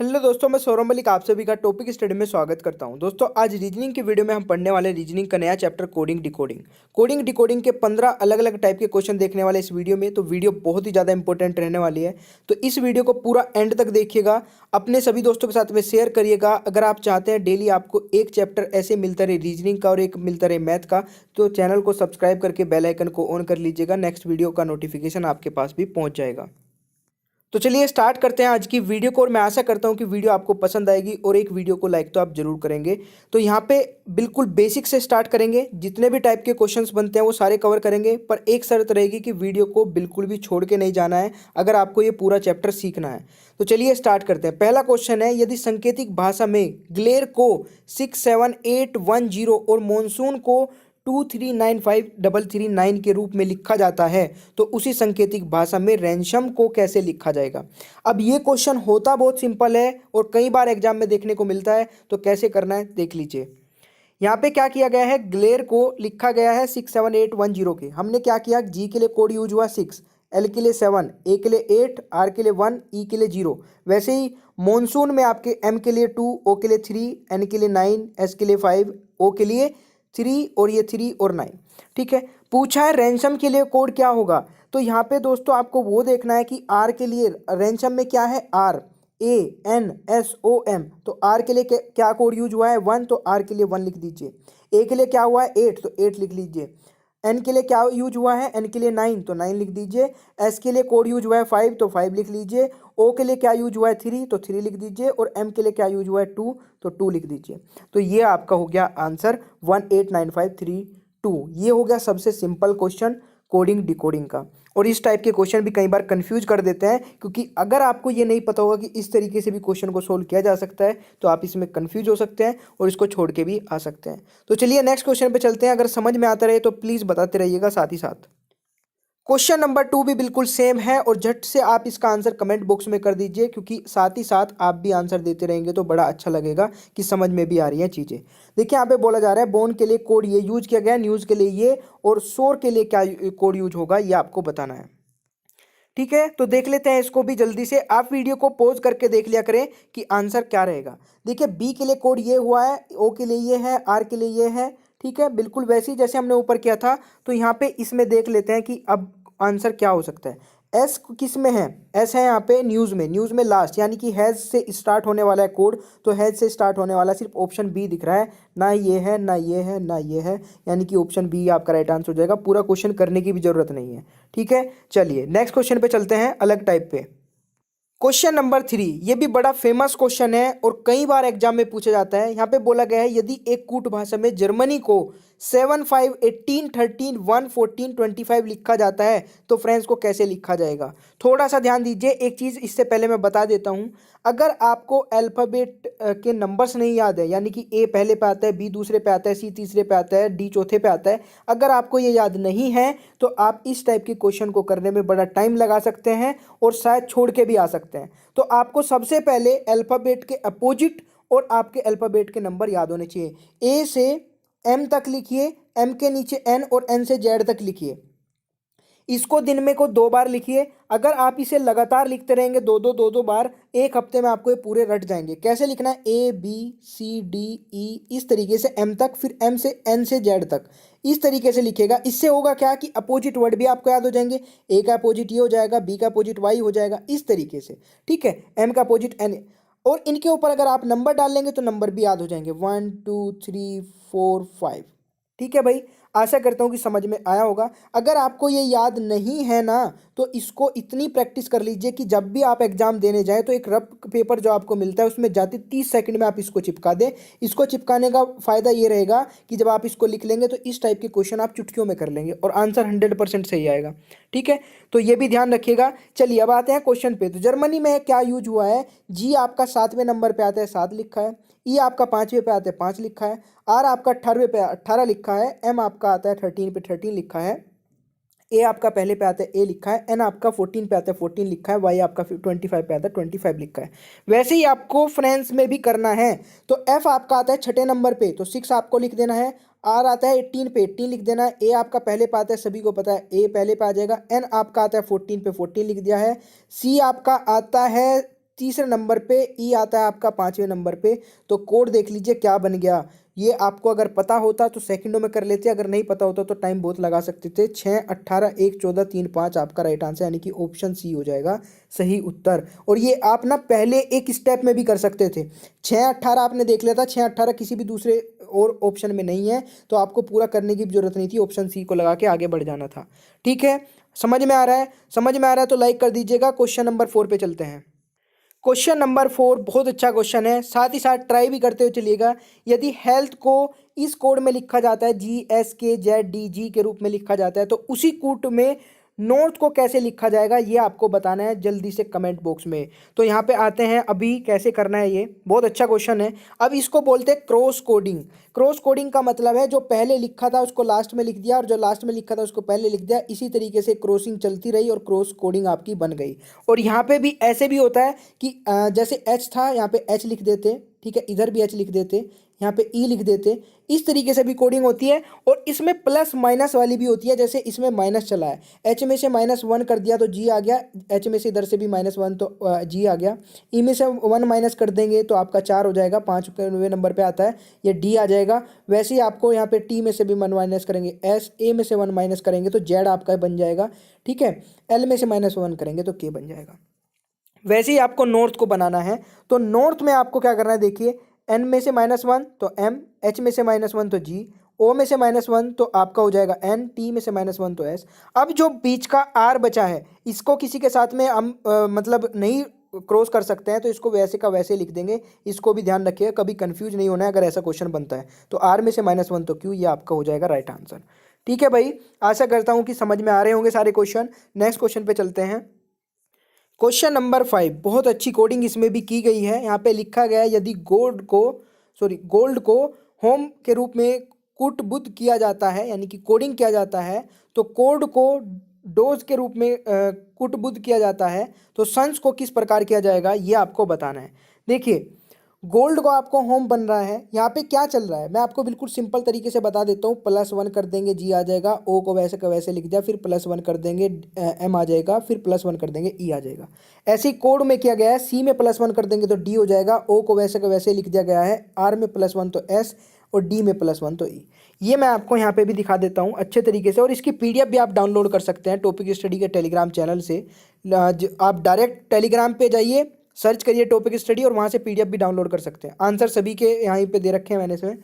Hello दोस्तों, मैं सौरभ मलिक आप सभी का टॉपिक स्टडी में स्वागत करता हूं। दोस्तों, आज रीजनिंग की वीडियो में हम पढ़ने वाले रीजनिंग का नया chapter coding decoding. Coding decoding के 15 अलग अलग टाइप के क्वेश्चन देखने वाले इस वीडियो में। तो वीडियो बहुत ही ज़्यादा इंपॉर्टेंट रहने वाली है, तो इस वीडियो को पूरा एंड तक देखिएगा। अपने सभी दोस्तों के साथ में शेयर करिएगा। अगर आप चाहते हैं डेली आपको एक चैप्टर ऐसे मिलता रहे रीजनिंग का और एक मिलता रहे मैथ का, तो चैनल को सब्सक्राइब करके बेल आइकन को ऑन कर लीजिएगा। नेक्स्ट वीडियो का नोटिफिकेशन आपके पास भी पहुँच जाएगा। तो चलिए स्टार्ट करते हैं आज की वीडियो को, और मैं आशा करता हूं कि वीडियो आपको पसंद आएगी और एक वीडियो को लाइक तो आप जरूर करेंगे। तो यहाँ पे बिल्कुल बेसिक से स्टार्ट करेंगे। जितने भी टाइप के क्वेश्चंस बनते हैं वो सारे कवर करेंगे, पर एक शर्त रहेगी कि वीडियो को बिल्कुल भी छोड़ के नहीं जाना है अगर आपको ये पूरा चैप्टर सीखना है। तो चलिए स्टार्ट करते हैं। पहला क्वेश्चन है, यदि सांकेतिक भाषा में ग्लेर को 67810 और मॉनसून को 2395339 के रूप में लिखा जाता है, तो उसी सांकेतिक भाषा में रैंसम को कैसे लिखा जाएगा। अब ये क्वेश्चन होता बहुत सिंपल है और कई बार एग्जाम में देखने को मिलता है, तो कैसे करना है देख लीजिए। यहाँ पे क्या किया गया है, ग्लेर को लिखा गया है 67810 के। हमने क्या किया, जी के लिए कोड यूज हुआ 6, एल के लिए 7, ए के लिए 8, आर के लिए 1, ई के लिए 0। वैसे ही मॉनसून में आपके एम के लिए 2, ओ के लिए 3, एन के लिए 9, एस के लिए 5, ओ के लिए 3 और ये 3 और 9। ठीक है, पूछा है रैंसम के लिए कोड क्या होगा। तो यहाँ पे दोस्तों आपको वो देखना है कि आर के लिए रैंसम में क्या है, R A N S O M. तो आर के लिए क्या कोड यूज हुआ है, 1, तो आर के लिए 1 लिख दीजिए। ए के लिए क्या हुआ है, 8, तो 8 लिख लीजिए। एन के लिए क्या यूज हुआ है, एन के लिए 9, तो 9 लिख दीजिए। एस के लिए कोड यूज हुआ है 5, तो 5 लिख लीजिए। ओ के लिए क्या यूज हुआ है 3, तो 3 लिख दीजिए। और एम के लिए क्या यूज हुआ है 2, तो 2 लिख दीजिए। तो ये आपका हो गया आंसर 189532। ये हो गया सबसे सिंपल क्वेश्चन कोडिंग डिकोडिंग का। और इस टाइप के क्वेश्चन भी कई बार कंफ्यूज कर देते हैं, क्योंकि अगर आपको ये नहीं पता होगा कि इस तरीके से भी क्वेश्चन को सोल्व किया जा सकता है, तो आप इसमें कंफ्यूज हो सकते हैं और इसको छोड़ के भी आ सकते हैं। तो चलिए नेक्स्ट क्वेश्चन पे चलते हैं। अगर समझ में आता रहे तो प्लीज़ बताते रहिएगा साथ ही साथ। क्वेश्चन नंबर 2 भी बिल्कुल सेम है, और झट से आप इसका आंसर कमेंट बॉक्स में कर दीजिए, क्योंकि साथ ही साथ आप भी आंसर देते रहेंगे तो बड़ा अच्छा लगेगा कि समझ में भी आ रही हैं चीज़ें। देखिए यहाँ पे बोला जा रहा है बॉन्ड के लिए कोड ये यूज किया गया है, न्यूज़ के लिए ये, और शोर के लिए क्या कोड यूज होगा ये आपको बताना है। ठीक है, तो देख लेते हैं इसको भी जल्दी से। आप वीडियो को पॉज करके देख लिया करें कि आंसर क्या रहेगा। देखिए बी के लिए कोड ये हुआ है, ओ के लिए ये है, आर के लिए ये है। ठीक है, बिल्कुल वैसे ही जैसे हमने ऊपर किया था। तो यहाँ पे इसमें देख लेते हैं कि अब आंसर क्या हो सकता है। एस किस में है, एस है यहाँ पे न्यूज़ में, न्यूज़ में लास्ट, यानी कि हैज़ से स्टार्ट होने वाला है कोड। तो हैज़ से स्टार्ट होने वाला सिर्फ ऑप्शन बी दिख रहा है, ना ये है ना ये है ना ये है, यानी कि ऑप्शन बी आपका राइट आंसर हो जाएगा। पूरा क्वेश्चन करने की भी जरूरत नहीं है। ठीक है, चलिए नेक्स्ट क्वेश्चन पे चलते हैं, अलग टाइप पे। क्वेश्चन नंबर 3, ये भी बड़ा फेमस क्वेश्चन है और कई बार एग्जाम में पूछा जाता है। यहाँ पे बोला गया है, यदि एक कूट भाषा में जर्मनी को 7, 5, 18, 13, 1, 14, 25 लिखा जाता है, तो फ्रेंड्स को कैसे लिखा जाएगा। थोड़ा सा ध्यान दीजिए। एक चीज़ इससे पहले मैं बता देता हूँ, अगर आपको अल्फ़ाबेट के नंबर्स नहीं याद है, यानी कि ए पहले पे आता है, बी दूसरे पे आता है, सी तीसरे पे आता है, डी चौथे पे आता है, अगर आपको ये याद नहीं है तो आप इस टाइप के क्वेश्चन को करने में बड़ा टाइम लगा सकते हैं और शायद छोड़ के भी आ सकते हैं। तो आपको सबसे पहले अल्फ़ाबेट के अपोजिट और आपके अल्फ़ाबेट के नंबर याद होने चाहिए। ए से एम तक लिखिए, एम के नीचे एन, और एन से जेड तक लिखिए। इसको दिन में को 2 बार लिखिए। अगर आप इसे लगातार लिखते रहेंगे दो दो बार, एक हफ्ते में आपको ये पूरे रट जाएंगे। कैसे लिखना है, A B C D E, इस तरीके से एम तक, फिर एम से एन से जेड तक, इस तरीके से लिखेगा। इससे होगा क्या कि अपोजिट वर्ड भी आपको याद हो जाएंगे। ए का अपोजिट ये हो जाएगा, बी का अपोजिट वाई हो जाएगा, इस तरीके से। ठीक है, एम का अपोजिट एन, और इनके ऊपर अगर आप नंबर डाल लेंगे तो नंबर भी याद हो जाएंगे, 1 2 3 4 5। ठीक है भाई, आशा करता हूँ कि समझ में आया होगा। अगर आपको ये याद नहीं है ना, तो इसको इतनी प्रैक्टिस कर लीजिए कि जब भी आप एग्जाम देने जाएं तो एक रफ पेपर जो आपको मिलता है उसमें जाते 30 सेकंड में आप इसको चिपका दें। इसको चिपकाने का फ़ायदा ये रहेगा कि जब आप इसको लिख लेंगे तो इस टाइप के क्वेश्चन आप चुटकियों में कर लेंगे और आंसर 100% सही आएगा। ठीक है, तो ये भी ध्यान रखिएगा। चलिए अब आते हैं क्वेश्चन पे। तो जर्मनी में क्या यूज हुआ है, जी आपका 7वें नंबर पे आता है, 7 लिखा है। ई आपका 5वें पे आता है, 5 लिखा है। आर आपका 18वें पे 18 लिखा है। एम आपका आता है 13 पे 13 लिखा है। ए आपका पहले पे आता है, ए लिखा है। एन आपका 14 पे आता है, 14 लिखा है। वाई आपका 25 पे आता है, 25 लिखा है। वैसे ही आपको फ्रेंड्स में भी करना है। तो एफ आपका आता है 6ठे नंबर पे, तो 6 आपको लिख देना है। आर आता है 18 पे, 18 लिख देना है। ए आपका पहले पे आता है, सभी को पता है ए पहले पे आ जाएगा। एन आपका आता है 14 पे, 14 लिख दिया है। सी आपका आता है तीसरे नंबर पे ई आता है आपका 5वें नंबर पे। तो कोड देख लीजिए क्या बन गया। ये आपको अगर पता होता तो सेकंडों में कर लेते, अगर नहीं पता होता तो टाइम बहुत लगा सकते थे। 6, 18, 1, 14, 3, 5 आपका राइट आंसर, यानी कि ऑप्शन सी हो जाएगा सही उत्तर। और ये आप ना पहले एक स्टेप में भी कर सकते थे। 6, 18 आपने देख लिया था, 6, 18 किसी भी दूसरे और ऑप्शन में नहीं है, तो आपको पूरा करने की जरूरत नहीं थी, ऑप्शन सी को लगा के आगे बढ़ जाना था। ठीक है, समझ में आ रहा है? समझ में आ रहा है तो लाइक कर दीजिएगा। क्वेश्चन नंबर 4 पे चलते हैं। क्वेश्चन नंबर 4 बहुत अच्छा क्वेश्चन है, साथ ही साथ ट्राई भी करते हुए चलिएगा। यदि हेल्थ को इस कोड में लिखा जाता है GSKZDG के रूप में लिखा जाता है, तो उसी कोड में नॉर्थ को कैसे लिखा जाएगा ये आपको बताना है जल्दी से कमेंट बॉक्स में। तो यहाँ पे आते हैं अभी कैसे करना है, ये बहुत अच्छा क्वेश्चन है। अब इसको बोलते हैं क्रॉस कोडिंग। क्रॉस कोडिंग का मतलब है जो पहले लिखा था उसको लास्ट में लिख दिया, और जो लास्ट में लिखा था उसको पहले लिख दिया। इसी तरीके से क्रॉसिंग चलती रही और क्रॉस कोडिंग आपकी बन गई। और यहाँ पे भी ऐसे भी होता है कि जैसे एच था, यहाँ पे एच लिख देते, ठीक है, इधर भी एच लिख देते, यहाँ पे ई लिख देते। इस तरीके से भी कोडिंग होती है। और इसमें प्लस माइनस वाली भी होती है, जैसे इसमें माइनस चला है, एच में से -1 कर दिया तो जी आ गया, एच में से इधर से भी -1 तो जी आ गया, ई में से 1 माइनस कर देंगे तो आपका 4 हो जाएगा, 5वें नंबर पे आता है, ये डी आ जाएगा। वैसे ही आपको यहाँ पे टी में से भी 1 माइनस करेंगे, एस, ए में से 1 माइनस करेंगे तो जेड आपका बन जाएगा। ठीक है, एल में से -1 करेंगे तो के बन जाएगा। वैसे ही आपको नॉर्थ को बनाना है, तो नॉर्थ में आपको क्या करना है, देखिए, एन में से -1 तो एम, एच में से -1 तो जी, ओ में से -1 तो आपका हो जाएगा एन, टी में से -1 तो एस। अब जो बीच का आर बचा है, इसको किसी के साथ में हम मतलब नहीं क्रॉस कर सकते हैं, तो इसको वैसे का वैसे लिख देंगे। इसको भी ध्यान रखिएगा, कभी कंफ्यूज नहीं होना है अगर ऐसा क्वेश्चन बनता है। तो आर में से -1 तो क्यू, ये आपका हो जाएगा राइट आंसर। ठीक है भाई, आशा करता हूँ कि समझ में आ रहे होंगे सारे क्वेश्चन। नेक्स्ट क्वेश्चन पे चलते हैं। क्वेश्चन नंबर 5, बहुत अच्छी कोडिंग इसमें भी की गई है। यहाँ पे लिखा गया है यदि गोल्ड को होम के रूप में कुटबुद्ध किया जाता है, यानी कि कोडिंग किया जाता है, तो कोड को डोज के रूप में कुटबुद्ध किया जाता है, तो सन्स को किस प्रकार किया जाएगा ये आपको बताना है। देखिए, गोल्ड को आपको होम बन रहा है, यहाँ पे क्या चल रहा है मैं आपको बिल्कुल सिंपल तरीके से बता देता हूँ। +1 कर देंगे, जी आ जाएगा, ओ को वैसे का वैसे लिख दिया, फिर +1 कर देंगे, एम आ जाएगा, फिर +1 कर देंगे, ई आ जाएगा। ऐसे ही कोड में किया गया है, सी में +1 कर देंगे तो डी हो जाएगा, ओ को वैसे का वैसे लिख दिया गया है, आर में +1 तो एस, और डी में +1 तो ई। ये मैं आपको यहाँ पे भी दिखा देता हूँ अच्छे तरीके से, और इसकी PDF भी आप डाउनलोड कर सकते हैं टॉपिक स्टडी के टेलीग्राम चैनल से। आप डायरेक्ट टेलीग्राम पे जाइए, सर्च करिए टॉपिक स्टडी, और वहाँ से PDF भी डाउनलोड कर सकते हैं। आंसर सभी के यहाँ पे दे रखे हैं मैंने इसमें।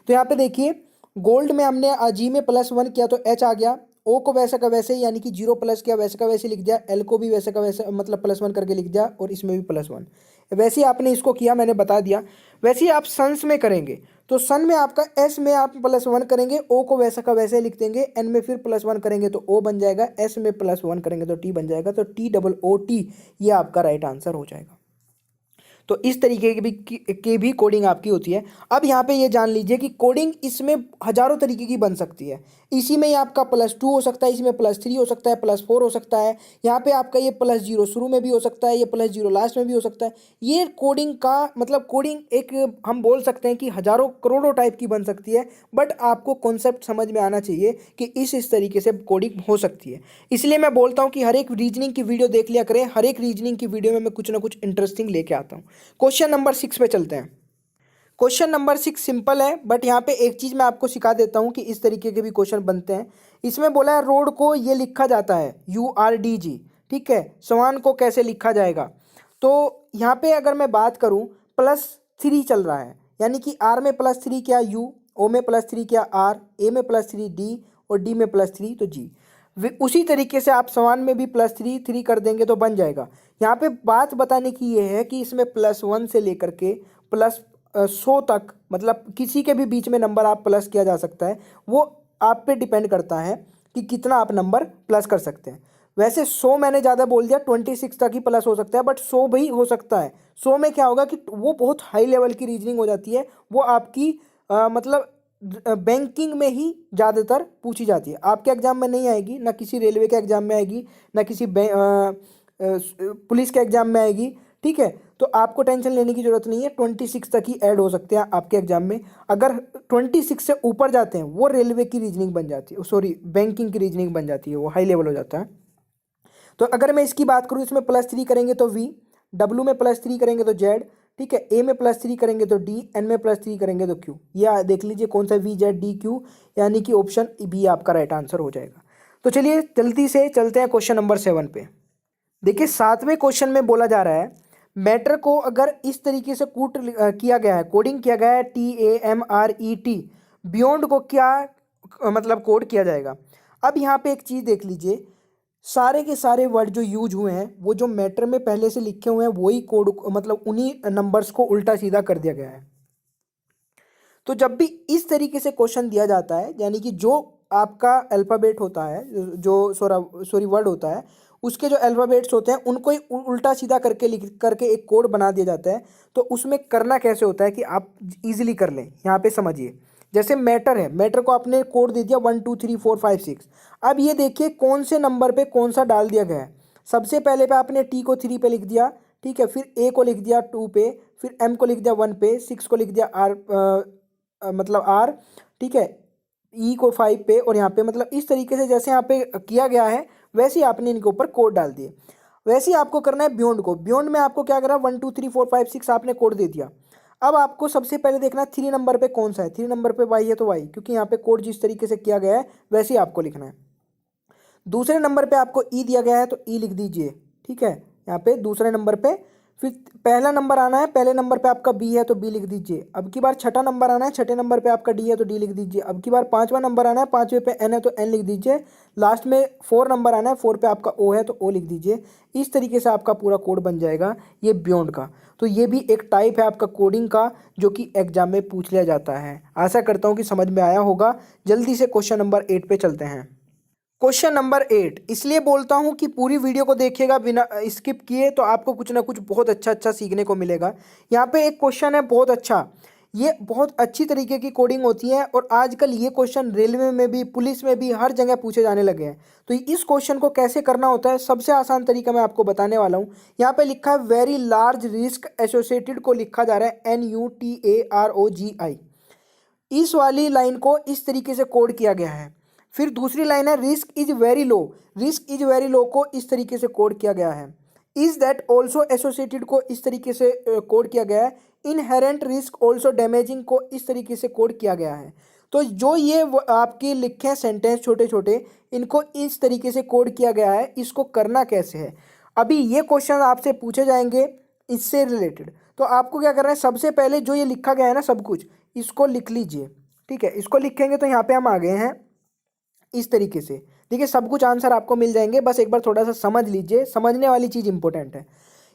तो यहाँ पे देखिए, गोल्ड में हमने जी में +1 किया तो एच आ गया, ओ को वैसे का वैसे यानी कि 0 प्लस किया, वैसे का वैसे लिख दिया, एल को भी वैसे का वैसे मतलब +1 करके लिख दिया, और इसमें भी +1। वैसे ही आपने इसको किया, मैंने बता दिया। वैसे ही आप सन्स में करेंगे, तो सन में आपका एस में आप +1 करेंगे, ओ को वैसा का वैसे लिख देंगे, एन में फिर +1 करेंगे तो ओ बन जाएगा, एस में +1 करेंगे तो टी बन जाएगा, तो TOOT ये आपका राइट आंसर हो जाएगा। तो इस तरीके की भी कोडिंग आपकी होती है। अब यहाँ पे ये जान लीजिए कि कोडिंग इसमें हजारों तरीके की बन सकती है। इसी में ही आपका +2 हो सकता है, इसमें +3 हो सकता है, +4 हो सकता है, यहाँ पे आपका ये +0 शुरू में भी हो सकता है, ये +0 लास्ट में भी हो सकता है। ये कोडिंग का मतलब कोडिंग एक हम बोल सकते हैं कि हजारों करोड़ों टाइप की बन सकती है, बट आपको कॉन्सेप्ट समझ में आना चाहिए कि इस तरीके से कोडिंग हो सकती है। इसलिए मैं बोलता हूँ कि हर एक रीजनिंग की वीडियो देख लिया करें, हर एक रीजनिंग की वीडियो में मैं कुछ ना कुछ इंटरेस्टिंग लेके आता हूँ। क्वेश्चन नंबर 6 पे चलते हैं। क्वेश्चन नंबर 6 सिंपल है, बट यहाँ पे एक चीज मैं आपको सिखा देता हूँ कि इस तरीके के भी क्वेश्चन बनते हैं। इसमें बोला है रोड को ये लिखा जाता है URDG, ठीक है, समान को कैसे लिखा जाएगा। तो यहाँ पे अगर मैं बात करूँ, +3 चल रहा है, यानी कि R में +3 क्या U, O में +3 क्या R, A में +3 D, और D में +3 तो G। उसी तरीके से आप समान में भी +3 कर देंगे तो बन जाएगा। यहाँ पे बात बताने की ये है कि इसमें +1 से लेकर के +100 तक, मतलब किसी के भी बीच में नंबर आप प्लस किया जा सकता है। वो आप पे डिपेंड करता है कि कितना आप नंबर प्लस कर सकते हैं। वैसे 100 मैंने ज़्यादा बोल दिया, 26 तक ही प्लस हो सकता है, बट 100 भी हो सकता है। 100 में क्या होगा कि वो बहुत हाई लेवल की रीजनिंग हो जाती है, वो आपकी मतलब बैंकिंग में ही ज़्यादातर पूछी जाती है। आपके एग्जाम में नहीं आएगी, ना किसी रेलवे के एग्जाम में आएगी, ना किसी पुलिस के एग्जाम में आएगी, ठीक है। तो आपको टेंशन लेने की जरूरत नहीं है, 26 तक ही ऐड हो सकते हैं आपके एग्जाम में। अगर 26 से ऊपर जाते हैं वो रेलवे की रीजनिंग बन जाती है, सॉरी बैंकिंग की रीजनिंग बन जाती है, वो हाई लेवल हो जाता है। तो अगर मैं इसकी बात करूँ, इसमें +3 करेंगे तो V, डब्ल्यू में +3 करेंगे तो जेड, ठीक है, ए में +3 करेंगे तो डी, एन में +3 करेंगे तो क्यू। ये देख लीजिए कौन सा वी जेड डी क्यू, यानी कि ऑप्शन बी आपका राइट आंसर हो जाएगा। तो चलिए जल्दी से चलते हैं क्वेश्चन नंबर 7 पे। देखिए 7वें क्वेश्चन में बोला जा रहा है मैटर को अगर इस तरीके से किया गया है, कोडिंग किया गया है TAMRET, बियॉन्ड को क्या मतलब कोड किया जाएगा। अब यहाँ पे एक चीज़ देख लीजिए, सारे के सारे वर्ड जो यूज हुए हैं वो जो मैटर में पहले से लिखे हुए हैं वही कोड, मतलब उन्हीं नंबर्स को उल्टा सीधा कर दिया गया है। तो जब भी इस तरीके से क्वेश्चन दिया जाता है, यानी कि जो आपका अल्फ़ाबेट होता है, जो सॉरी वर्ड होता है, उसके जो अल्फ़ाबेट्स होते हैं उनको ही उल्टा सीधा करके लिख करके एक कोड बना दिया जाता है। तो उसमें करना कैसे होता है कि आप इजीली कर लें, यहाँ पे समझिए। जैसे मैटर है, मैटर को आपने कोड दे दिया 1 2 3 4 5 6। अब ये देखिए कौन से नंबर पे कौन सा डाल दिया गया है। सबसे पहले पे आपने टी को 3 पे लिख दिया, ठीक है, फिर ए को लिख दिया 2 पे, फिर एम को लिख दिया 1 पे, 6 को लिख दिया आर, मतलब आर, ठीक है, ई को 5 पे, और यहाँ पे मतलब इस तरीके से जैसे यहाँ पे किया गया है वैसे ही आपने इनके ऊपर कोड डाल दिए। वैसे ही आपको करना है बियॉन्ड को। बियॉन्ड में आपको क्या करा, 1 2 3 4 5 6 आपने कोड दे दिया। अब आपको सबसे पहले देखना है 3 नंबर पे कौन सा है। 3 नंबर पे वाई है तो वाई, क्योंकि यहाँ पे कोड जिस तरीके से किया गया है वैसे ही आपको लिखना है। दूसरे नंबर पे आपको ई दिया गया है तो ई लिख दीजिए, ठीक है, यहाँ पे दूसरे नंबर पे। फिर पहला नंबर आना है, पहले नंबर पे आपका बी है तो बी लिख दीजिए। अब की बार छठा नंबर आना है, छठे नंबर पे आपका डी है तो डी लिख दीजिए। अब की बार पांचवा नंबर आना है, पांचवें पे एन है तो एन लिख दीजिए। लास्ट में 4 नंबर आना है, 4 पे आपका ओ है तो ओ लिख दीजिए। इस तरीके से आपका पूरा कोड बन जाएगा ये बियॉन्ड का। तो ये भी एक टाइप है आपका कोडिंग का जो कि एग्जाम में पूछ लिया जाता है। आशा करता हूँ कि समझ में आया होगा। जल्दी से क्वेश्चन नंबर 8 पे चलते हैं। क्वेश्चन नंबर 8 इसलिए बोलता हूं कि पूरी वीडियो को देखिएगा बिना स्किप किए, तो आपको कुछ ना कुछ बहुत अच्छा अच्छा सीखने को मिलेगा। यहाँ पे एक क्वेश्चन है बहुत अच्छा, ये बहुत अच्छी तरीके की कोडिंग होती है और आजकल ये क्वेश्चन रेलवे में भी, पुलिस में भी, हर जगह पूछे जाने लगे हैं। तो इस क्वेश्चन को कैसे करना होता है, सबसे आसान तरीका मैं आपको बताने वाला हूँ। यहाँ पे लिखा है वेरी लार्ज रिस्क एसोसिएटेड को लिखा जा रहा है NUTAROGI। इस वाली लाइन को इस तरीके से कोड किया गया है। फिर दूसरी लाइन है risk is very low, risk is very low को इस तरीके से कोड किया गया है। इज दैट ऑल्सो एसोसिएटेड को इस तरीके से कोड किया गया है। इनहेरेंट रिस्क ऑल्सो डैमेजिंग को इस तरीके से कोड किया गया है। तो जो ये आपके लिखे हैं सेंटेंस छोटे छोटे, इनको इस तरीके से कोड किया गया है। इसको करना कैसे है, अभी ये क्वेश्चन आपसे पूछे जाएंगे इससे रिलेटेड। तो आपको क्या करना है, सबसे पहले जो ये लिखा गया है ना सब कुछ, इसको लिख लीजिए, ठीक है। इसको लिखेंगे तो यहाँ पे हम आ गए हैं इस तरीके से। देखिए सब कुछ आंसर आपको मिल जाएंगे, बस एक बार थोड़ा सा समझ लीजिए, समझने वाली चीज़ इंपॉर्टेंट है।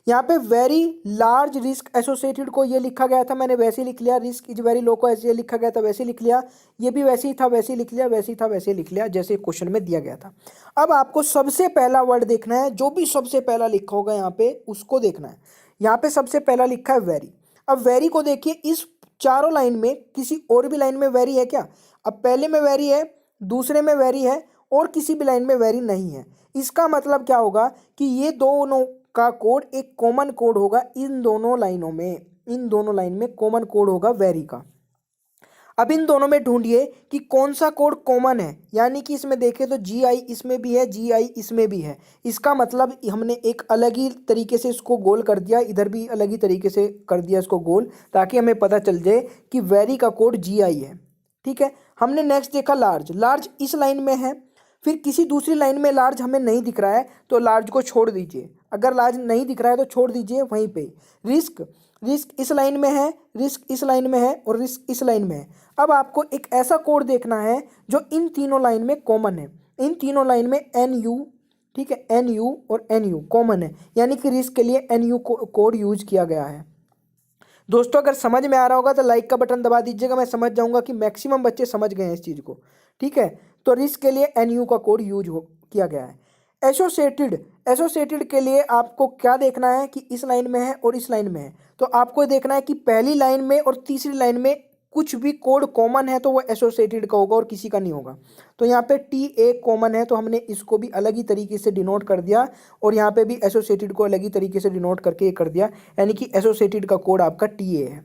यहाँ पे वेरी लार्ज रिस्क एसोसिएटेड को ये लिखा गया था, मैंने वैसे ही लिख लिया। रिस्क इज वेरी लो को ऐसे लिखा गया था, वैसे ही लिख लिया। ये भी वैसे ही था, वैसे ही लिख लिया, वैसे ही था, वैसे ही लिख लिया, जैसे क्वेश्चन में दिया गया था। अब आपको सबसे पहला वर्ड देखना है, जो भी सबसे पहला लिखा होगा यहाँ पे उसको देखना है। यहाँ पे सबसे पहला लिखा है वेरी। अब वेरी को देखिए, इस चारों लाइन में किसी और भी लाइन में वेरी है क्या? अब पहले में वेरी है, दूसरे में वेरी है, और किसी भी लाइन में वेरी नहीं है। इसका मतलब क्या होगा कि ये दोनों का कोड एक कॉमन कोड होगा। इन दोनों लाइनों में, इन दोनों लाइन में कॉमन कोड होगा वेरी का। अब इन दोनों में ढूंढिए कि कौन सा कोड कॉमन है, यानी कि इसमें देखें तो GI इसमें भी है, GI इसमें भी है। इसका मतलब हमने एक अलग ही तरीके से इसको गोल कर दिया, इधर भी अलग ही तरीके से कर दिया इसको गोल, ताकि हमें पता चल जाए कि वेरी का कोड GI है, ठीक है। हमने नेक्स्ट देखा लार्ज, लार्ज इस लाइन में है। फिर किसी दूसरी लाइन में लार्ज हमें नहीं दिख रहा है तो लार्ज को छोड़ दीजिए। अगर लार्ज नहीं दिख रहा है तो छोड़ दीजिए वहीं पे। रिस्क, रिस्क इस लाइन में है, रिस्क इस लाइन में है, और रिस्क इस लाइन में है। अब आपको एक ऐसा कोड देखना है जो इन तीनों लाइन में कॉमन है। इन तीनों लाइन में NU, ठीक है, NU और NU कॉमन है, यानी कि रिस्क के लिए NU कोड यूज किया गया है। दोस्तों अगर समझ में आ रहा होगा तो लाइक का बटन दबा दीजिएगा, मैं समझ जाऊंगा कि मैक्सिमम बच्चे समझ गए हैं इस चीज़ को, ठीक है। तो रिस्क के लिए NU का कोड यूज किया गया है। एसोसिएटेड, एसोसिएटेड के लिए आपको क्या देखना है कि इस लाइन में है और इस लाइन में है। तो आपको देखना है कि पहली लाइन में और तीसरी लाइन में कुछ भी कोड कॉमन है तो वो एसोसिएटेड का होगा और किसी का नहीं होगा। तो यहाँ पे TA कॉमन है तो हमने इसको भी अलग ही तरीके से डिनोट कर दिया, और यहाँ पे भी एसोसिएटेड को अलग ही तरीके से डिनोट करके ये कर दिया, यानी कि एसोसिएटेड का कोड आपका TA है।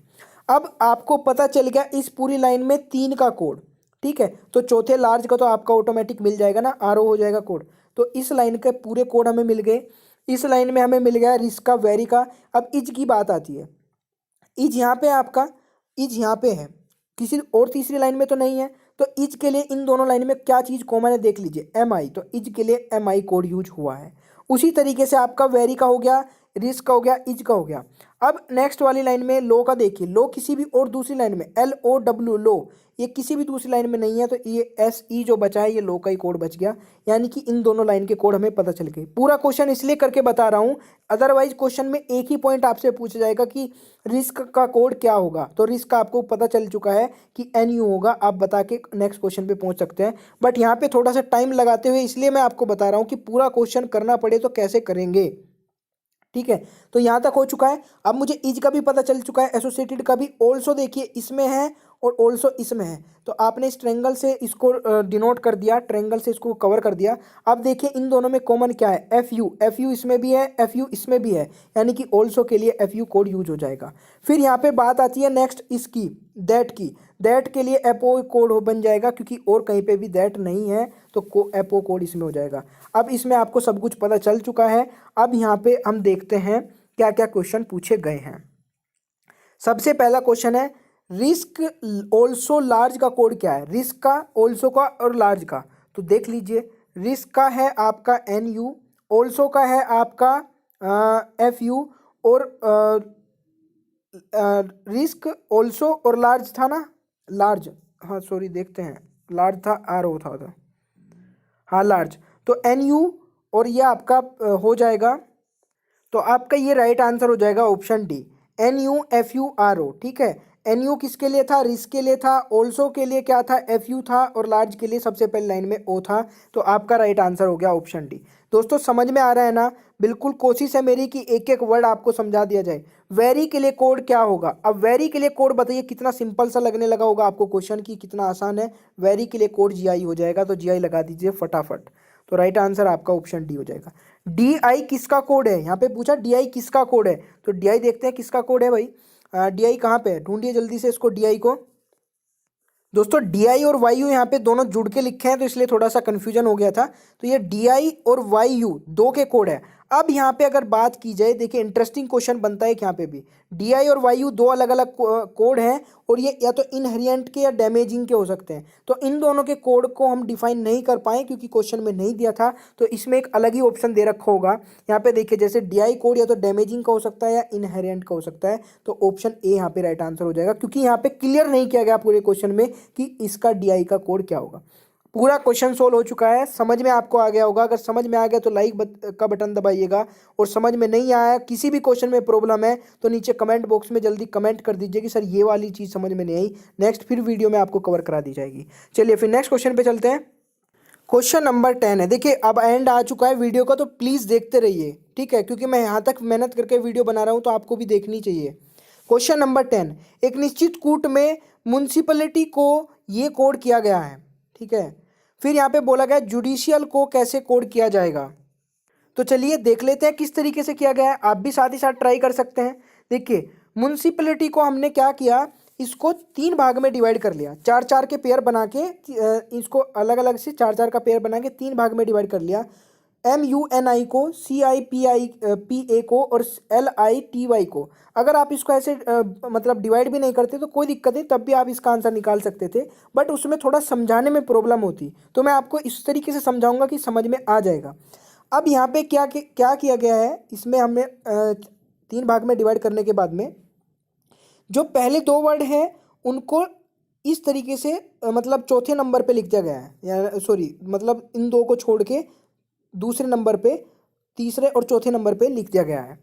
अब आपको पता चल गया इस पूरी लाइन में 3 का कोड, ठीक है। तो चौथे लार्ज का तो आपका ऑटोमेटिक मिल जाएगा ना, RO हो जाएगा कोड। तो इस लाइन के पूरे कोड हमें मिल गए। इस लाइन में हमें मिल गया रिस्क का, वेरी का। अब इज की बात आती है, इज यहाँ पे आपका, इज यहाँ पे है, किसी और तीसरी लाइन में तो नहीं है। तो इज के लिए इन दोनों लाइन में क्या चीज़ कॉमन है देख लीजिए, एम आई। तो इज के लिए एम आई कोड यूज हुआ है। उसी तरीके से आपका वेरी का हो गया, रिस्क का हो गया, इज का हो गया। अब नेक्स्ट वाली लाइन में लो का देखिए, लो किसी भी और दूसरी लाइन में, एल ओ डब्ल्यू लो, ये किसी भी दूसरी लाइन में नहीं है। तो ये एस ई जो बचा है ये लो का ही कोड बच गया, यानी कि इन दोनों लाइन के कोड हमें पता चल गए। पूरा क्वेश्चन इसलिए करके बता रहा हूँ, अदरवाइज क्वेश्चन में एक ही पॉइंट आपसे पूछा जाएगा कि रिस्क का कोड क्या होगा। तो रिस्क का आपको पता चल चुका है कि एन यू होगा, आप बता के नेक्स्ट क्वेश्चन पे पहुंच सकते हैं। बट यहाँ पे थोड़ा सा टाइम लगाते हुए इसलिए मैं आपको बता रहा हूँ कि पूरा क्वेश्चन करना पड़े तो कैसे करेंगे। ठीक है, तो यहाँ तक हो चुका है। अब मुझे इज का भी पता चल चुका है, एसोसिएटेड का भी। ऑल्सो देखिए इसमें है और ऑल्सो इसमें है, तो आपने इस ट्रेंगल से इसको डिनोट कर दिया, ट्रेंगल से इसको कवर कर दिया। अब देखिए इन दोनों में कॉमन क्या है, एफ यू, एफ यू इसमें भी है, एफ यू इसमें भी है, यानी कि ऑल्सो के लिए एफ यू कोड यूज हो जाएगा। फिर यहाँ पे बात आती है नेक्स्ट इसकी, दैट की। दैट के लिए एपओ कोड बन जाएगा, क्योंकि और कहीं पे भी दैट नहीं है तो एपओ कोड इसमें हो जाएगा। अब इसमें आपको सब कुछ पता चल चुका है। अब यहाँ पे हम देखते हैं क्या क्या क्वेश्चन पूछे गए हैं। सबसे पहला क्वेश्चन है रिस्क ऑल्सो लार्ज का कोड क्या है, रिस्क का, ऑल्सो का और लार्ज का। तो देख लीजिए, रिस्क का है आपका एन यू, ऑल्सो का है आपका एफ यू, और रिस्क ऑल्सो और लार्ज था ना, लार्ज, हाँ सॉरी देखते हैं, लार्ज था, आर ओ था, हाँ लार्ज। तो एन यू और ये आपका हो जाएगा, तो आपका ये राइट आंसर हो जाएगा option D, N U F U R O. ठीक है, एन यू किसके लिए था, रिस्क के लिए था, ऑल्सो के लिए क्या था, एफ यू था, और लार्ज के लिए सबसे पहले लाइन में ओ था। तो आपका राइट आंसर हो गया ऑप्शन डी। दोस्तों समझ में आ रहा है ना, बिल्कुल कोशिश है मेरी कि एक एक वर्ड आपको समझा दिया जाए। वेरी के लिए कोड क्या होगा, अब वेरी के लिए कोड बताइए, कितना सिंपल सा लगने लगा होगा आपको क्वेश्चन की, कितना आसान है। वेरी के लिए कोड जी आई हो जाएगा, तो जी आई लगा दीजिए फटाफट। तो राइट आंसर आपका ऑप्शन डी हो जाएगा। डी आई किसका कोड है, यहाँ पे पूछा डी आई किसका कोड है, तो डी आई देखते हैं किसका कोड है भाई। डी आई कहाँ पे है, ढूंढिए जल्दी से इसको, डी आई को। दोस्तों डी आई और वाई यू यहाँ पे दोनों जुड़ के लिखे हैं, तो इसलिए थोड़ा सा कन्फ्यूजन हो गया था। तो ये डी आई और वाई यू दो के कोड है। अब यहाँ पे अगर बात की जाए, देखिए इंटरेस्टिंग क्वेश्चन बनता है कि यहाँ पे भी डी आई और वाई यू दो अलग अलग कोड हैं, और ये या तो इनहेरिएंट के या डैमेजिंग के हो सकते हैं। तो इन दोनों के कोड को हम डिफाइन नहीं कर पाए क्योंकि क्वेश्चन में नहीं दिया था, तो इसमें एक अलग ही ऑप्शन दे रखा होगा। यहाँ पे देखिए जैसे डी आई कोड या तो डैमेजिंग का हो सकता है या इनहेरिएंट का हो सकता है, तो ऑप्शन ए यहाँ पे राइट आंसर हो जाएगा, क्योंकि यहाँ पे क्लियर नहीं किया गया पूरे क्वेश्चन में कि इसका डी आई का कोड क्या होगा। पूरा क्वेश्चन सोल्व हो चुका है, समझ में आपको आ गया होगा। अगर समझ में आ गया तो लाइक का बटन दबाइएगा, और समझ में नहीं आया, किसी भी क्वेश्चन में प्रॉब्लम है, तो नीचे कमेंट बॉक्स में जल्दी कमेंट कर दीजिए कि सर ये वाली चीज़ समझ में नहीं आई, नेक्स्ट फिर वीडियो में आपको कवर करा दी जाएगी। चलिए फिर नेक्स्ट क्वेश्चन पे चलते हैं। क्वेश्चन नंबर 10 है, देखिए अब एंड आ चुका है वीडियो का, तो प्लीज़ देखते रहिए, ठीक है, क्योंकि मैं यहाँ तक मेहनत करके वीडियो बना रहा हूँ तो आपको भी देखनी चाहिए। क्वेश्चन नंबर 10, एक निश्चित कूट में म्युनिसिपैलिटी को ये कोड किया गया है, ठीक है। फिर यहाँ पे बोला गया जुडिशियल को कैसे कोड किया जाएगा। तो चलिए देख लेते हैं किस तरीके से किया गया है, आप भी साथ ही साथ ट्राई कर सकते हैं। देखिए म्युनिसिपैलिटी को हमने क्या किया, इसको 3 भाग में डिवाइड कर लिया, 4-4 के पेयर बना के, इसको अलग अलग से 4-4 का पेयर बना के 3 भाग में डिवाइड कर लिया। MUNI को, CIPA को और LITY को। अगर आप इसको ऐसे मतलब डिवाइड भी नहीं करते तो कोई दिक्कत नहीं, तब भी आप इसका आंसर निकाल सकते थे, बट उसमें थोड़ा समझाने में प्रॉब्लम होती, तो मैं आपको इस तरीके से समझाऊंगा कि समझ में आ जाएगा। अब यहाँ पे क्या किया गया है, इसमें हमने 3 भाग में डिवाइड करने के बाद में जो पहले 2 वर्ड हैं उनको इस तरीके से मतलब चौथे नंबर पे लिख दिया गया है, या सॉरी मतलब इन 2 को छोड़ के दूसरे नंबर पे, तीसरे और चौथे नंबर पे लिख दिया गया है।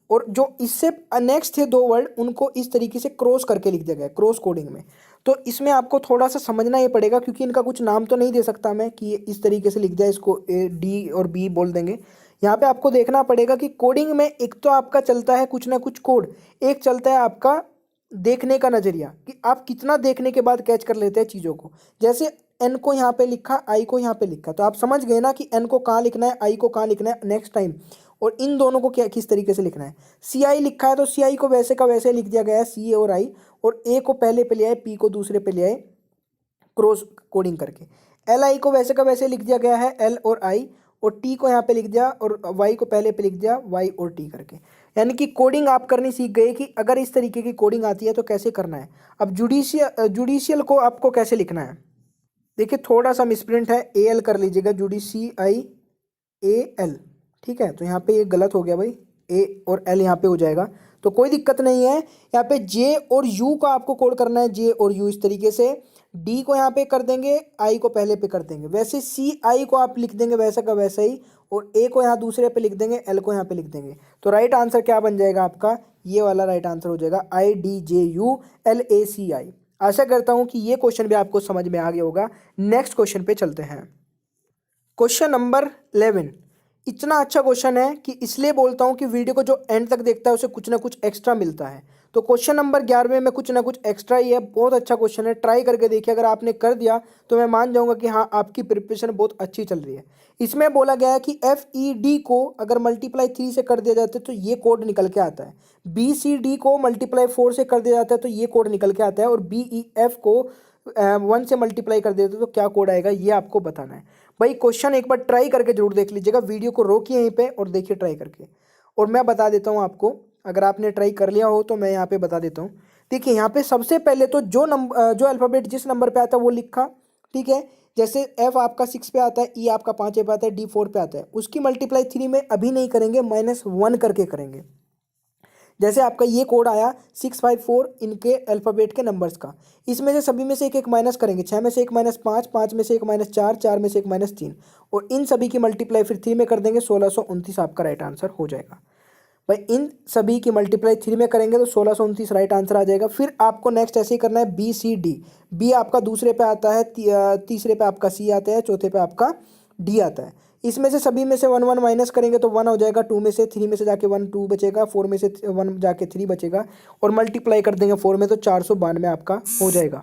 और जो इससे नेक्स्ट थे 2 वर्ड उनको इस तरीके से क्रॉस करके लिख दिया गया है, क्रॉस कोडिंग में। तो इसमें आपको थोड़ा सा समझना ये पड़ेगा, क्योंकि इनका कुछ नाम तो नहीं दे सकता मैं कि इस तरीके से लिख दिया, इसको D और B बोल देंगे। यहाँ पे आपको देखना पड़ेगा कि कोडिंग में एक तो आपका चलता है कुछ ना कुछ कोड, एक चलता है आपका देखने का नज़रिया, कि आप कितना देखने के बाद कैच कर लेते हैं चीज़ों को। जैसे एन को यहाँ पे लिखा, आई को यहाँ पे लिखा, तो आप समझ गए ना कि एन को कहाँ लिखना है, आई को कहाँ लिखना है नेक्स्ट टाइम, और इन दोनों को क्या किस तरीके से लिखना है। सी आई लिखा है तो सी आई को वैसे का वैसे लिख दिया गया है, सी ए और आई, और ए को पहले पे ले आए, पी को दूसरे पे ले आए क्रॉस कोडिंग करके। एल आई को वैसे का वैसे लिख दिया गया है, एल और आई, और टी को यहाँ पे लिख दिया और वाई को पहले पे लिख दिया, वाई और टी करके। यानी कि कोडिंग आप करनी सीख गए कि अगर इस तरीके की कोडिंग आती है तो कैसे करना है। अब जुडिशियल को आपको कैसे लिखना है, देखिए थोड़ा सा मिसप्रिंट है, ए एल कर लीजिएगा, JUDICIAL, ठीक है। तो यहाँ पे ये गलत हो गया भाई, ए और एल यहाँ पे हो जाएगा, तो कोई दिक्कत नहीं है। यहाँ पे जे और यू का आपको कोड करना है, जे और यू इस तरीके से, डी को यहाँ पे कर देंगे, आई को पहले पे कर देंगे, वैसे सी आई को आप लिख देंगे वैसा का वैसा ही, और ए को यहाँ दूसरे पे लिख देंगे, एल को यहाँ पे लिख देंगे। तो राइट आंसर क्या बन जाएगा आपका, ये वाला राइट आंसर हो जाएगा IDJULACI। आशा करता हूँ कि ये क्वेश्चन भी आपको समझ में आ गया होगा। नेक्स्ट क्वेश्चन पे चलते हैं। क्वेश्चन नंबर 11, इतना अच्छा क्वेश्चन है कि इसलिए बोलता हूँ कि वीडियो को जो एंड तक देखता है उसे कुछ ना कुछ एक्स्ट्रा मिलता है। तो क्वेश्चन नंबर 11 में कुछ ना कुछ एक्स्ट्रा ही है, बहुत अच्छा क्वेश्चन है, ट्राई करके देखिए। अगर आपने कर दिया तो मैं मान जाऊंगा कि हाँ आपकी प्रिपरेशन बहुत अच्छी चल रही है। इसमें बोला गया है कि FED को अगर मल्टीप्लाई 3 से कर दिया जाता है तो ये कोड निकल के आता है, BCD को मल्टीप्लाई 4 से कर दिया जाता है तो ये कोड निकल के आता है, और BEF को 1 से मल्टीप्लाई कर देते तो क्या कोड आएगा, ये आपको बताना है। भाई क्वेश्चन एक बार ट्राई करके जरूर देख लीजिएगा, वीडियो को रोकिए यहीं पे और देखिए ट्राई करके, और मैं बता देता हूँ आपको। अगर आपने ट्राई कर लिया हो तो मैं यहाँ पे बता देता हूँ। देखिए यहाँ पे सबसे पहले तो जो अल्फ़ाबेट जिस नंबर पे आता है वो लिखा, ठीक है। जैसे F आपका 6 पे आता है, E आपका 5 पे आता है, D 4 पे आता है, उसकी मल्टीप्लाई 3 में अभी नहीं करेंगे, -1 करके करेंगे। जैसे आपका ये कोड आया 654 इनके अल्फ़ाबेट के नंबर्स का, इसमें से सभी में से एक एक माइनस करेंगे, 6 में से एक -5, 5 में से एक -4, 4 में से एक -3, और इन सभी की मल्टीप्लाई फिर 3 में कर देंगे, 1629 आपका राइट आंसर हो जाएगा। भाई इन सभी की मल्टीप्लाई 3 में करेंगे तो 1629 राइट आंसर आ जाएगा। फिर आपको नेक्स्ट ऐसे ही करना है, BCD, बी आपका दूसरे पे आता है, तीसरे पे आपका C आता है, चौथे पे आपका D आता है। इसमें से सभी में से 1 1 माइनस करेंगे तो 1 हो जाएगा, 2 में से 3 में से जाके 1 2 बचेगा, 4 में से 1 जाके 3 बचेगा, और मल्टीप्लाई कर देंगे 4 में तो 492 आपका हो जाएगा।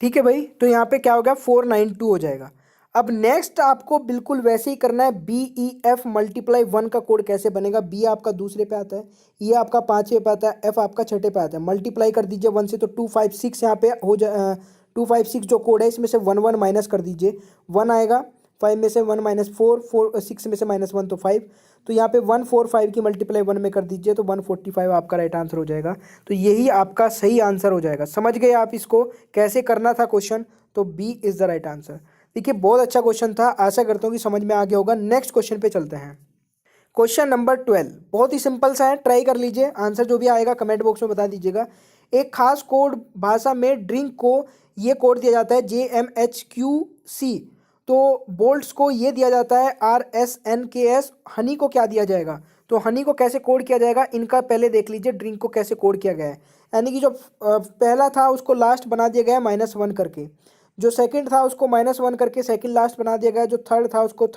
ठीक है भाई, तो यहाँ पे क्या हो गया, 492 हो जाएगा। अब नेक्स्ट आपको बिल्कुल वैसे ही करना है, BEF मल्टीप्लाई 1 का कोड कैसे बनेगा। B आपका दूसरे पे आता है, E आपका 5 पे आता है, F आपका 6 पे आता है, मल्टीप्लाई कर दीजिए 1 से तो 256 यहाँ पे हो जाए, 256 जो कोड है इसमें से 1 1 माइनस कर दीजिए, 1 आएगा, 5 में से 1 -4, 6 में से -1 तो 5, तो यहाँ पे 145 की मल्टीप्लाई 1 में कर दीजिए तो 145 आपका राइट आंसर हो जाएगा। तो यही आपका सही आंसर हो जाएगा। समझ गए आप इसको कैसे करना था क्वेश्चन, तो B is the right answer. देखिए बहुत अच्छा क्वेश्चन था, आशा करता हूँ कि समझ में आ गया होगा। नेक्स्ट क्वेश्चन पे चलते हैं। क्वेश्चन नंबर 12 बहुत ही सिंपल सा है, ट्राई कर लीजिए, आंसर जो भी आएगा कमेंट बॉक्स में बता दीजिएगा। एक खास कोड भाषा में ड्रिंक को ये कोड दिया जाता है JMHQC, तो बोल्ट्स को ये दिया जाता है RSNKS। हनी को क्या दिया जाएगा, तो हनी को कैसे कोड किया जाएगा, इनका पहले देख लीजिए ड्रिंक को कैसे कोड किया गया है। यानी कि जो पहला था उसको लास्ट बना दिया गया है -1 करके, जो सेकंड था उसको -1 करके सेकंड लास्ट बना दिया गया, जो थर्ड था उसको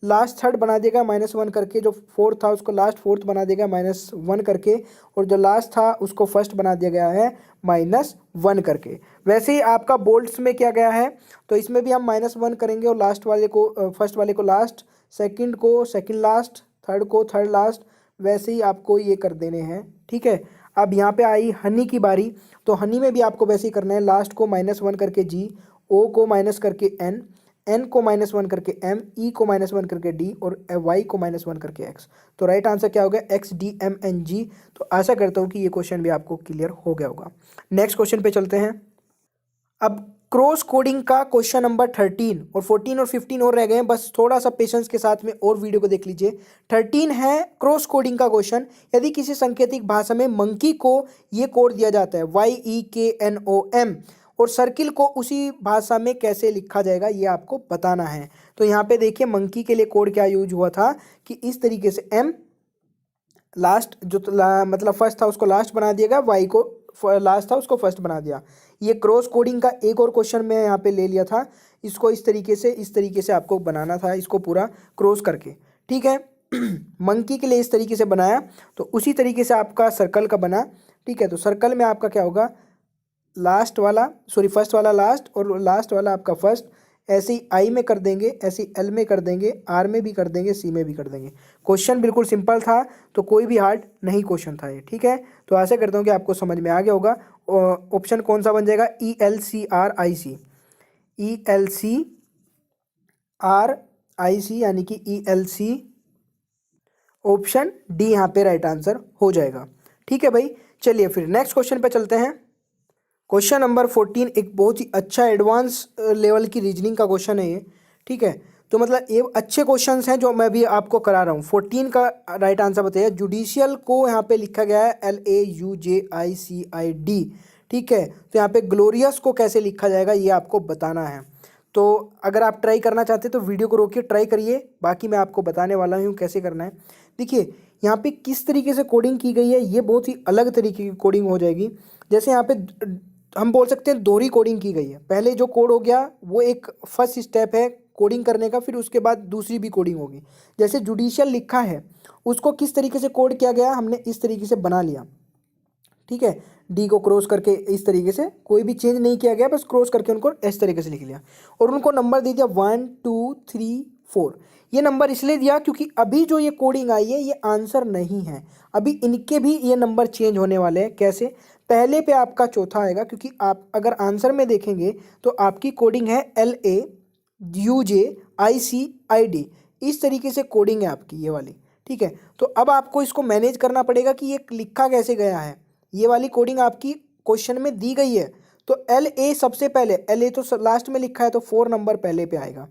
लास्ट थर्ड बना दिया गया -1 करके, जो फोर्थ था उसको लास्ट फोर्थ बना दिया गया -1 करके, और जो लास्ट था उसको फर्स्ट बना दिया गया है -1 करके। वैसे ही आपका बोल्ट्स में किया गया है, तो इसमें भी हम -1 करेंगे और लास्ट वाले को फर्स्ट वाले को लास्ट, सेकंड को सेकंड लास्ट, थर्ड को थर्ड लास्ट, वैसे ही आपको ये कर देने हैं। ठीक है, अब यहाँ पे आई हनी की बारी, तो हनी में भी आपको वैसे ही करना है, लास्ट को -1 करके G, O को माइनस करके N, N को -1 करके M, E को -1 करके D, और Y को -1 करके X। तो राइट आंसर क्या हो गया, XDMNG। तो आशा करता हूँ कि ये क्वेश्चन भी आपको क्लियर हो गया होगा। नेक्स्ट क्वेश्चन पे चलते हैं। अब क्रॉस कोडिंग का क्वेश्चन नंबर 13 और 14 और 15 और रह गए हैं, बस थोड़ा सा पेशेंस के साथ में और वीडियो को देख लीजिए। 13 है क्रॉस कोडिंग का क्वेश्चन। यदि किसी सांकेतिक भाषा में मंकी को ये कोड दिया जाता है YEKNOM, और सर्किल को उसी भाषा में कैसे लिखा जाएगा ये आपको बताना है। तो यहाँ पे देखिए मंकी के लिए कोड क्या यूज हुआ था कि इस तरीके से M लास्ट जो मतलब फर्स्ट था उसको लास्ट बना दिया गया, Y को लास्ट था उसको फर्स्ट बना दिया। ये क्रॉस कोडिंग का एक और क्वेश्चन मैं यहाँ पे ले लिया था, इसको इस तरीके से आपको बनाना था, इसको पूरा क्रॉस करके। ठीक है, मंकी के लिए इस तरीके से बनाया, तो उसी तरीके से आपका सर्कल का बना। ठीक है, तो सर्कल में आपका क्या होगा, लास्ट वाला फर्स्ट वाला लास्ट, और लास्ट वाला आपका फर्स्ट। ऐसे ही आई में कर देंगे, ऐसे ही एल में कर देंगे, आर में भी कर देंगे, सी में भी कर देंगे। क्वेश्चन बिल्कुल सिंपल था, तो कोई भी हार्ड नहीं क्वेश्चन था ये। ठीक है, तो आशा करता हूँ कि आपको समझ में आ गया होगा। ऑप्शन कौन सा बन जाएगा, ELCRIC, ELCRIC IC यानी कि ELC। ऑप्शन डी यहाँ पे राइट आंसर हो जाएगा। ठीक है भाई, चलिए फिर नेक्स्ट क्वेश्चन पे चलते हैं। क्वेश्चन नंबर 14 एक बहुत ही अच्छा एडवांस लेवल की रीजनिंग का क्वेश्चन है ये। ठीक है, तो मतलब ये अच्छे क्वेश्चंस हैं जो मैं भी आपको करा रहा हूँ। 14 का राइट आंसर बताइए। जुडिशियल को यहाँ पे लिखा गया है LAUJICID। ठीक है, तो यहाँ पे ग्लोरियस को कैसे लिखा जाएगा ये आपको बताना है। तो अगर आप ट्राई करना चाहते हैं तो वीडियो को रोकिए, ट्राई करिए, बाकी मैं आपको बताने वाला हूँ कैसे करना है। देखिए यहाँ पे किस तरीके से कोडिंग की गई है, ये बहुत ही अलग तरीके की कोडिंग हो जाएगी। जैसे यहाँ पे हम बोल सकते हैं दोहरी कोडिंग की गई है। पहले जो कोड हो गया वो एक फर्स्ट स्टेप है कोडिंग करने का, फिर उसके बाद दूसरी भी कोडिंग होगी। जैसे जुडिशियल लिखा है उसको किस तरीके से कोड किया गया, हमने इस तरीके से बना लिया। ठीक है, डी को क्रॉस करके इस तरीके से, कोई भी चेंज नहीं किया गया, बस क्रॉस करके उनको इस तरीके से लिख लिया और उनको नंबर दे दिया 1 2 3 4। ये नंबर इसलिए दिया क्योंकि अभी जो ये कोडिंग आई है ये आंसर नहीं है, अभी इनके भी ये नंबर चेंज होने वाले हैं। कैसे? पहले पे आपका चौथा आएगा, क्योंकि आप अगर आंसर में देखेंगे तो आपकी कोडिंग है LAUJICID, इस तरीके से कोडिंग है आपकी ये वाली। ठीक है, तो अब आपको इसको मैनेज करना पड़ेगा कि ये लिखा कैसे गया है। ये वाली कोडिंग आपकी क्वेश्चन में दी गई है, तो LA सबसे पहले, LA तो लास्ट में लिखा है तो 4 नंबर पहले पे आएगा।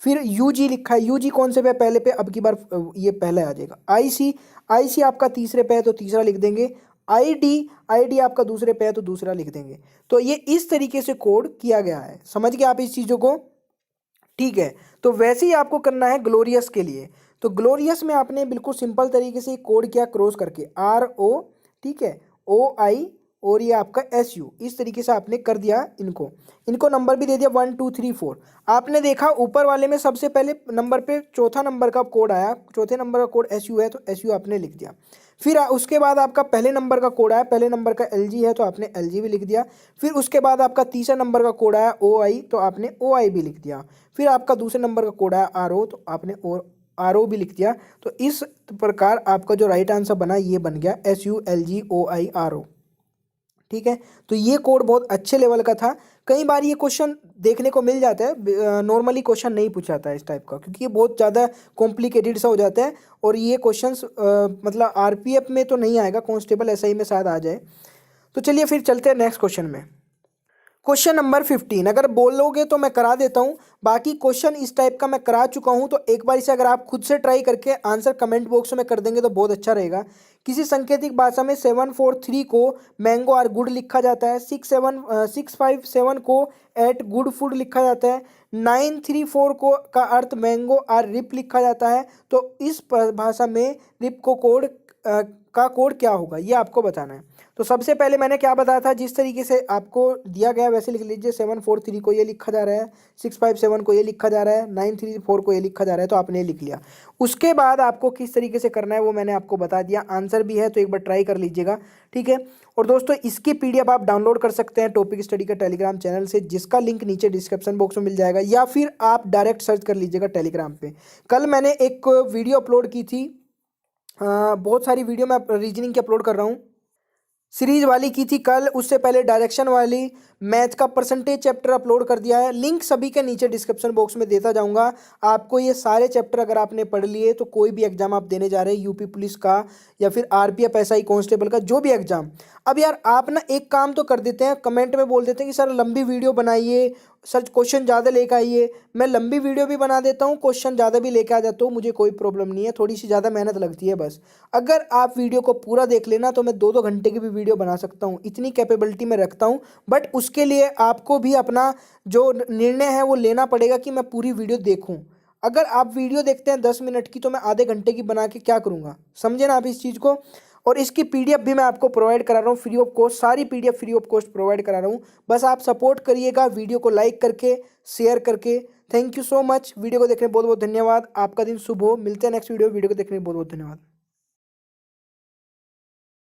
फिर UG लिखा है, UG कौन से पे पहले पे, अब की बार ये पहले आ जाएगा। IC आपका तीसरे पे है तो तीसरा लिख देंगे। ID आपका दूसरे पे है तो दूसरा लिख देंगे। तो ये इस तरीके से कोड किया गया है, समझ गए आप इस चीज़ों को? ठीक है, तो वैसे ही आपको करना है ग्लोरियस के लिए। तो ग्लोरियस में आपने बिल्कुल सिंपल तरीके से कोड किया क्रॉस करके RO, ठीक है, OI और ये आपका SU, इस तरीके से आपने कर दिया। इनको नंबर भी दे दिया 1 2 3 4। आपने देखा ऊपर वाले में सबसे पहले नंबर पे चौथा नंबर का कोड आया, चौथे नंबर का कोड SU है तो SU आपने लिख दिया। फिर उसके बाद आपका पहले नंबर का कोड आया, पहले नंबर का LG है तो आपने LG भी लिख दिया। फिर उसके बाद आपका तीसरा नंबर का कोड आया OI तो आपने OI भी लिख दिया। फिर आपका दूसरे नंबर का कोड आया RO तो आपने RO भी लिख दिया। तो इस प्रकार आपका जो राइट आंसर बना ये बन गया SULGOIRO। ठीक है, तो ये कोड बहुत अच्छे लेवल का था। कई बार ये क्वेश्चन देखने को मिल जाता है, नॉर्मली क्वेश्चन नहीं पूछाता है इस टाइप का, क्योंकि ये बहुत ज़्यादा कॉम्प्लिकेटेड सा हो जाता है। और ये क्वेश्चंस मतलब RPF में तो नहीं आएगा, कांस्टेबल SI में शायद आ जाए। तो चलिए फिर चलते हैं नेक्स्ट क्वेश्चन में। क्वेश्चन नंबर 15 अगर बोलोगे तो मैं करा देता हूँ, बाकी क्वेश्चन इस टाइप का मैं करा चुका हूँ, तो एक बार इसे अगर आप खुद से ट्राई करके आंसर कमेंट बॉक्स में कर देंगे तो बहुत अच्छा रहेगा। किसी सांकेतिक भाषा में 743 को मैंगो आर गुड लिखा जाता है, 657 को एट गुड फूड लिखा जाता है, 934 को का अर्थ मैंगो आर रिप लिखा जाता है। तो इस भाषा में रिप को का कोड क्या होगा ये आपको बताना है। तो सबसे पहले मैंने क्या बताया था, जिस तरीके से आपको दिया गया वैसे लिख लीजिए। 743 को ये लिखा जा रहा है, 657 को ये लिखा जा रहा है, 934 को ये लिखा जा रहा है, तो आपने लिख लिया। उसके बाद आपको किस तरीके से करना है वो मैंने आपको बता दिया। आंसर भी है तो एक बार ट्राई कर लीजिएगा। ठीक है, और दोस्तों इसकी PDF आप डाउनलोड कर सकते हैं टॉपिक स्टडी का टेलीग्राम चैनल से, जिसका लिंक नीचे डिस्क्रिप्शन बॉक्स में मिल जाएगा, या फिर आप डायरेक्ट सर्च कर लीजिएगा टेलीग्राम पे। कल मैंने एक वीडियो अपलोड की थी, बहुत सारी वीडियो मैं रीजनिंग की अपलोड कर रहा हूँ, सीरीज वाली की थी कल, उससे पहले डायरेक्शन वाली, मैथ का परसेंटेज चैप्टर अपलोड कर दिया है। लिंक सभी के नीचे डिस्क्रिप्शन बॉक्स में देता जाऊंगा। आपको ये सारे चैप्टर अगर आपने पढ़ लिए तो कोई भी एग्जाम आप देने जा रहे हैं, यूपी पुलिस का या फिर RPF SI कांस्टेबल का, जो भी एग्जाम। अब यार आप ना एक काम तो कर देते हैं, कमेंट में बोल देते हैं कि सर लंबी वीडियो बनाइए, सर क्वेश्चन ज़्यादा लेकर आइए। मैं लंबी वीडियो भी बना देता हूँ, क्वेश्चन ज़्यादा भी लेकर आ जाता हूँ, मुझे कोई प्रॉब्लम नहीं है, थोड़ी सी ज़्यादा मेहनत लगती है बस। अगर आप वीडियो को पूरा देख लेना तो मैं 2-2 घंटे की भी वीडियो बना सकता हूँ, इतनी कैपेबिलिटी में रखता हूँ। बट उसके लिए आपको भी अपना जो निर्णय है वो लेना पड़ेगा कि मैं पूरी वीडियो देखूँ। अगर आप वीडियो देखते हैं 10 मिनट की तो मैं आधे घंटे की बना के क्या करूँगा, समझे ना आप इस चीज़ को। और इसकी PDF भी मैं आपको प्रोवाइड करा रहा हूँ फ्री ऑफ कॉस्ट, सारी PDF free of cost provide करा रहा हूँ। बस आप सपोर्ट करिएगा वीडियो को लाइक करके, शेयर करके। Thank you so much, video को देखने बहुत बहुत धन्यवाद। आपका दिन शुभ हो, मिलते हैं नेक्स्ट वीडियो को देखने बहुत बहुत धन्यवाद।